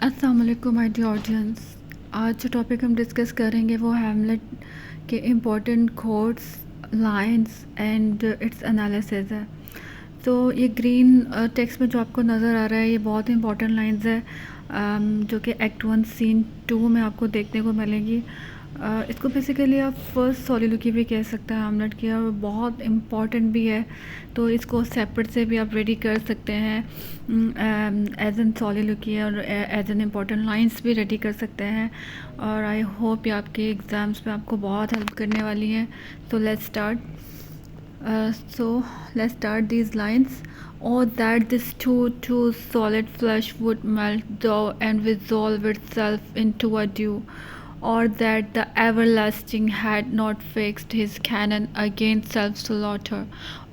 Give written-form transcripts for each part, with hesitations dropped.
अस्सलाम वालेकुम my dear audience. आज जो टॉपिक हम डिस्कस करेंगे वो हैमलेट के important quotes, lines and it's analysis है। तो ये ग्रीन टेक्स्ट में जो आपको नज़र आ रहा है ये बहुत इंपॉर्टेंट लाइंस है, जो कि एक्ट 1 सीन 2 में आपको देखने को मिलेगी। इसको बेसिकली आप फर्स्ट सॉलिलोकी भी कह सकते हैं हैमलेट की, और बहुत इम्पॉर्टेंट भी है। तो इसको सेपरेट से भी आप रेडी कर सकते हैं, एज एन सॉलिलोकी और एज एन इम्पॉर्टेंट लाइंस भी रेडी कर सकते हैं। और आई होप ये आपके एग्ज़ाम्स में आपको बहुत हेल्प करने वाली हैं। तो let's start. Let's start these lines. Oh, that this too solid flesh would melt thou and dissolve itself into a dew, or that the everlasting had not fixed his cannon against self-slaughter.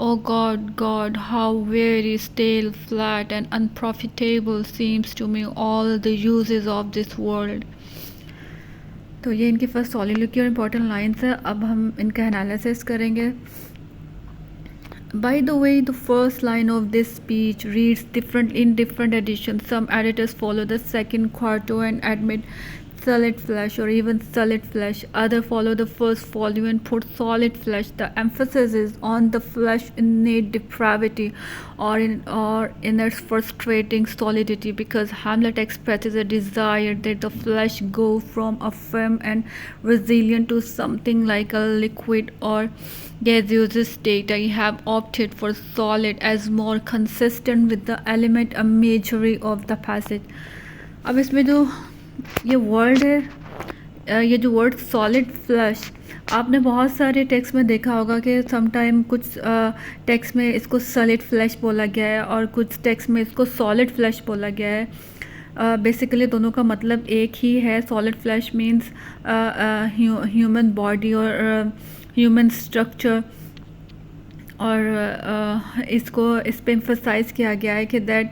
O God, God, how very stale, flat, and unprofitable seems to me all the uses of this world. तो ये इनकी first सॉलिलोकी और important lines है। अब हम इनका analysis करेंगे। By the way, the first line of this speech reads different in different editions. Some editors follow the second quarto and admit solid flesh or even solid flesh. Other follow the first volume and put solid flesh. The emphasis is on the flesh innate depravity or in its frustrating solidity, because Hamlet expresses a desire that the flesh go from a firm and resilient to something like a liquid or gaseous state. I have opted for solid as more consistent with the element imagery of the passage. अब इसमें जो ये word है, ये जो word solid flush, आपने बहुत सारे टेक्स्ट में देखा होगा कि समटाइम कुछ टेक्स्ट में इसको सॉलिड फ्लैश बोला गया है और कुछ टेक्स्ट में इसको सॉलिड फ्लैश बोला गया है। बेसिकली दोनों का मतलब एक ही है। Solid flash means human body और ह्यूमन स्ट्रक्चर, और इसको इस पे एम्फसाइज किया गया है कि that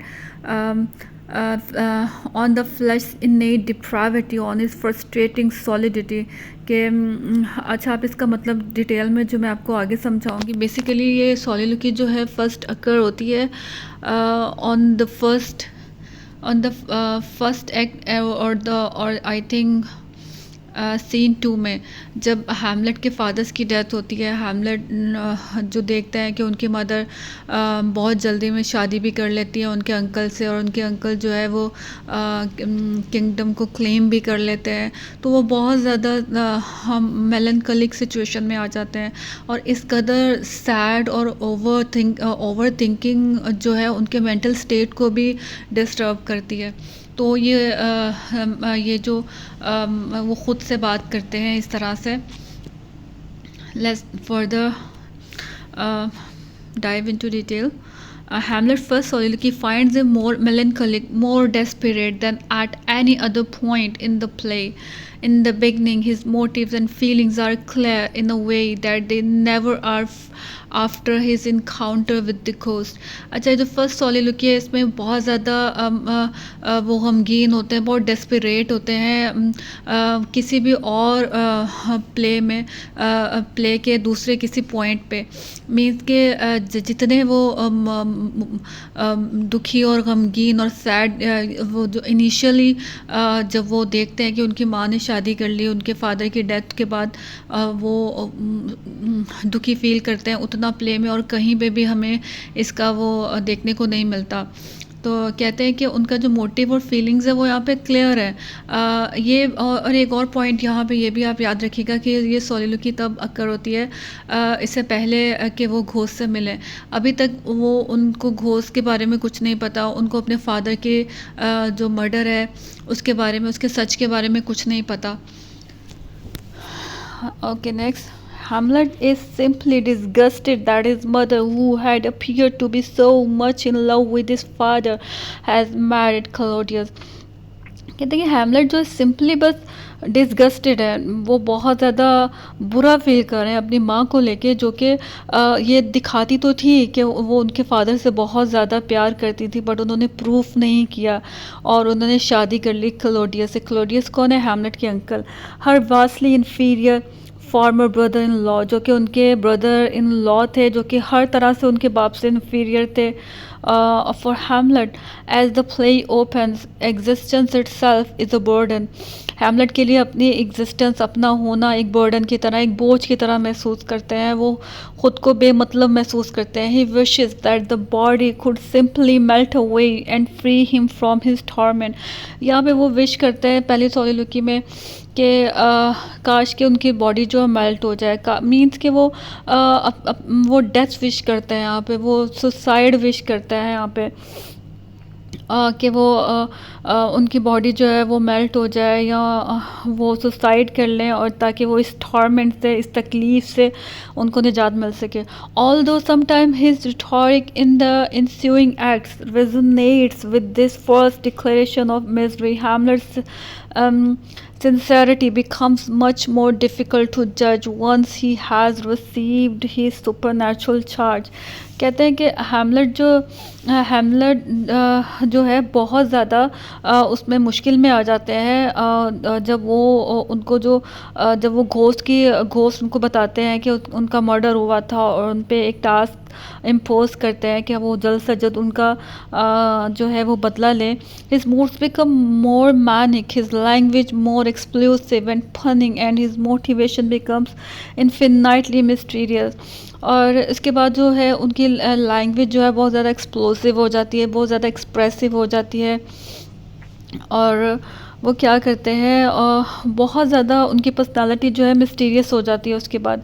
on the flesh innate depravity, on its frustrating solidity। के अच्छा, आप इसका मतलब डिटेल में जो मैं आपको आगे समझाऊंगी। बेसिकली ये सॉलिलोकी जो है फर्स्ट अकर होती है ऑन द फर्स्ट एक्ट और आई थिंक सीन 2 में, जब हैमलेट के फादर्स की डेथ होती है। हैमलेट जो देखते हैं कि उनकी मदर बहुत जल्दी में शादी भी कर लेती है उनके अंकल से, और उनके अंकल जो है वो किंगडम को क्लेम भी कर लेते हैं। तो वो बहुत ज़्यादा हम मेलनकलिक सिचुएशन में आ जाते हैं, और इस कदर सैड और ओवर थिंकिंग जो है उनके मेंटल स्टेट को भी डिस्टर्ब करती है। तो ये जो वो ख़ुद से बात करते हैं इस तरह से। Let's further dive into detail. Hamlet's first soliloquy finds him more melancholic, more desperate than at any other point in the play. In the beginning, his motives and feelings are clear in a way that they never are after his encounter with the ghost. अच्छा, जो first सॉलिलोकी है इसमें बहुत ज़्यादा वो गमगीन होते हैं, बहुत डेस्परेट होते हैं। किसी भी और प्ले के दूसरे किसी पॉइंट पे मीन्स के जितने वो दुखी और गमगीन और सैड, वो जो इनिशियली जब वो देखते हैं कि उनकी माँ ने शादी कर ली उनके फादर की डेथ के बाद, वो दुखी फील करते हैं, उतना प्ले में और कहीं पे भी हमें इसका वो देखने को नहीं मिलता। तो कहते हैं कि उनका जो मोटिव और फीलिंग्स है वो यहाँ पे क्लियर है। ये और एक और पॉइंट यहाँ पे ये भी आप याद रखिएगा कि ये सॉलिलोकी तब अक्कर होती है इससे पहले कि वो घोस्ट से मिलें। अभी तक वो उनको घोस्ट के बारे में कुछ नहीं पता, उनको अपने फादर के जो मर्डर है उसके बारे में, उसके सच के बारे में कुछ नहीं पता। Okay, next. Hamlet is simply disgusted that his mother, who had appeared to be so much in love with his father, has married Claudius। कहते हैं कि हैमलेट जो सिंपली बस डिसगस्टेड है, वो बहुत ज़्यादा बुरा फील कर रहे हैं अपनी माँ को लेके, जो कि ये दिखाती तो थी कि वो उनके फादर से बहुत ज़्यादा प्यार करती थी, बट उन्होंने प्रूफ नहीं किया और उन्होंने शादी कर ली क्लोडियस से। क्लोडियस कौन है? हैमलेट के uncle. Her vastly inferior farmer brother in law, जो कि उनके ब्रदर इन लॉ थे, जो कि हर तरह से उनके बाप से इन्फीरियर थे। for Hamlet, as the play opens, existence itself is a burden. Hamlet के लिए अपनी एग्जिस्टेंस, अपना होना एक बर्डन की तरह, एक बोझ की तरह महसूस करते हैं, वो खुद को बेमतलब महसूस करते हैं. He wishes that the body could simply melt away and free him from his torment. यहाँ पे वो विश करते हैं पहली सोलिलोकी में कि काश कि उनकी बॉडी जो है मेल्ट हो जाए. मीन्स कि वो वो डेथ विश करते हैं यहाँ पे, वो सुसाइड विश करते हैं यहाँ पे कि वो उनकी बॉडी जो है वो मेल्ट हो जाए या वो सुसाइड कर लें, और ताकि वो इस टॉर्मेंट से, इस तकलीफ़ से उनको निजात मिल सके. Although sometime his rhetoric in the ensuing acts resonates with this first declaration of misery. Hamlet's sincerity becomes much more difficult to judge once he has received his supernatural charge. कहते हैं कि हैमलेट जो है बहुत ज़्यादा उसमें मुश्किल में आ जाते हैं जब वो उनको जब वो घोस्ट उनको बताते हैं कि उनका मर्डर हुआ था, और उन पे एक टास्क इम्पोज करते हैं कि वो जल्द से जल्द उनका जो है वो बदला लें. His moods become more manic, his language more explosive and punning, and his motivation becomes infinitely mysterious. और इसके बाद जो है उनकी लैंग्वेज जो है बहुत ज़्यादा एक्सप्लोसिव हो जाती है, बहुत ज़्यादा एक्सप्रेसिव हो जाती है, और वो क्या करते हैं बहुत ज़्यादा उनकी पर्सनालिटी जो है मिस्टीरियस हो जाती है. उसके बाद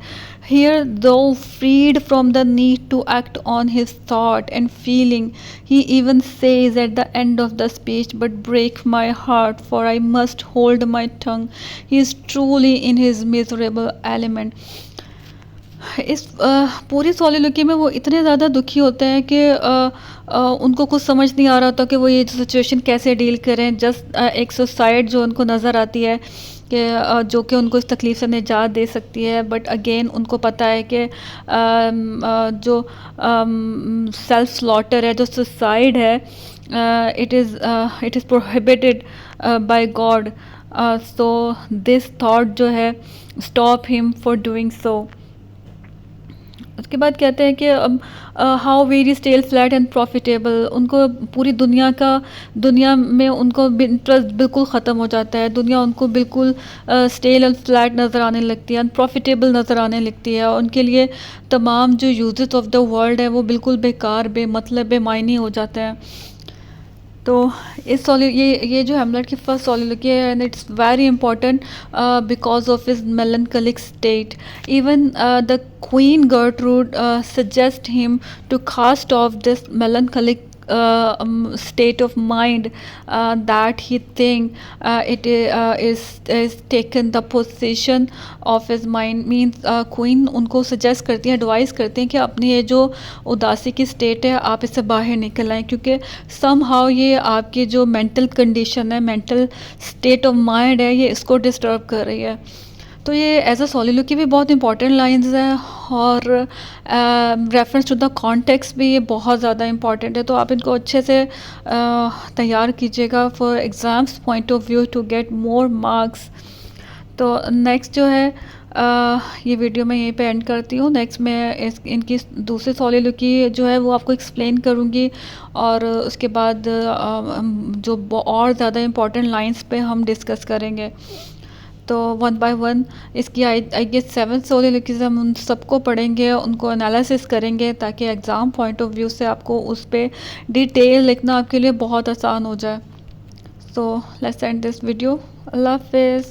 here though freed from the need to act on his thought and feeling, he even says at the end of the speech, but break my heart for I must hold my tongue. He is truly in his miserable element. इस पूरी सोलिलोकी में वो इतने ज़्यादा दुखी होते हैं कि उनको कुछ समझ नहीं आ रहा था कि वो ये सिचुएशन कैसे डील करें. जस्ट एक सुसाइड जो उनको नज़र आती है कि जो कि उनको इस तकलीफ़ से निजात दे सकती है. बट अगेन उनको पता है कि जो सेल्फ स्लॉटर है, जो सुसाइड है, it is prohibited by God. So this thought जो है stop him for doing so. उसके बाद कहते हैं कि how very stale flat and profitable. उनको पूरी दुनिया में उनको इंटरेस्ट बिल्कुल ख़त्म हो जाता है. दुनिया उनको बिल्कुल स्टेल एंड फ्लैट नज़र आने लगती है, अनप्रॉफिटेबल नज़र आने लगती है. उनके लिए तमाम जो यूजेस ऑफ द वर्ल्ड है वो बिल्कुल बेकार, बेमतलब, बेमायनी हो जाते हैं. तो ये जो हैमलेट की फर्स्ट सोलिलोकी है, and it's very important because of his melancholic state. Even the queen Gertrude suggest him to cast off this melancholic state of mind that he think is taken the possession of his mind. means queen उनको suggest करती हैं, advice करती हैं कि अपनी ये जो उदासी की स्टेट है आप इससे बाहर निकल आएँ, क्योंकि समहाउ ये आपकी जो मेंटल कंडीशन है, मेंटल स्टेट ऑफ माइंड है, ये इसको डिस्टर्ब कर रही है. तो ये एज अ सोलिलोकी भी बहुत इंपॉर्टेंट लाइंस हैं, और रेफरेंस टू द कॉन्टेक्स्ट भी ये बहुत ज़्यादा इंपॉर्टेंट है. तो आप इनको अच्छे से तैयार कीजिएगा for exams point of view to get more marks. तो नेक्स्ट जो है ये वीडियो मैं यहीं पे एंड करती हूँ. नेक्स्ट मैं इनकी दूसरी सोलिलोकी जो है वो आपको एक्सप्लेन करूँगी, और उसके बाद जो और ज़्यादा इंपॉर्टेंट लाइंस पे हम डिस्कस करेंगे. तो वन बाय वन इसकी आई गेस 7 सोलिलोकीज हम उन सबको पढ़ेंगे, उनको एनालिसिस करेंगे, ताकि एग्ज़ाम पॉइंट ऑफ व्यू से आपको उस पर डिटेल लिखना आपके लिए बहुत आसान हो जाए. So let's end this video. अल्लाह हाफिज़.